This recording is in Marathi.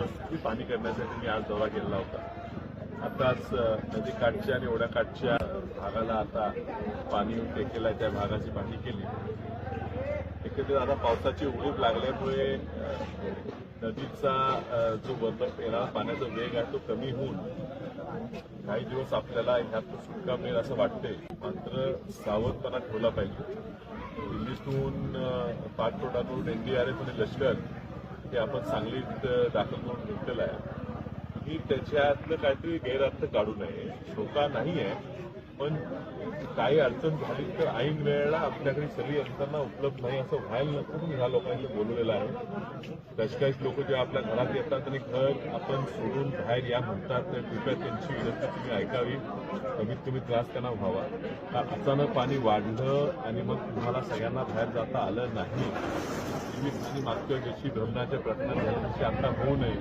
परिस्थिती पाणी करण्यासाठी मी आज दौरा केलेला होता. आताच नदी काठच्या आणि ओढ्याकाठच्या भागाला आता पाणी येऊन टेकेलं आहे, त्या भागाची पाहणी केली. एकंदरीत आता पावसाची उघडीप लागल्यामुळे नदीचा जो वरनं येणारा पाण्याचा वेग आहे तो कमी होऊन काही दिवस आपल्याला ह्यात सुटका मिळेल असं वाटते. मात्र सावधपणा ठेवला पाहिजे. दिल्लीतून पाठपुरावा करून NDRF आणि लष्कर हे आपण सांगलीत दाखल करून घेतलेलं आहे. ही त्याच्यातलं काहीतरी गैरअर्थ काढू नये. धोका नाही आहे, पण काही अडचण झाली तर ऐन वेळेला आपल्याकडे सगळी यंत्रणा उपलब्ध नाही असं व्हायला नको म्हणून ह्या लोकांनी बोलवलेलं आहे. काही लोक जेव्हा आपल्या घरात येतात आणि घर आपण सोडून बाहेर या म्हणतात तर कृपया त्यांची विनंती तुम्ही ऐकावी. कमीत कमी त्रास त्यांना व्हावा. अचानक पाणी वाढलं आणि मग तुम्हाला सगळ्यांना बाहेर जाता आलं नाही. आणि मागच्या वर्षी धरणाच्या प्रश्नात झाल्या तशी आता होऊ नये.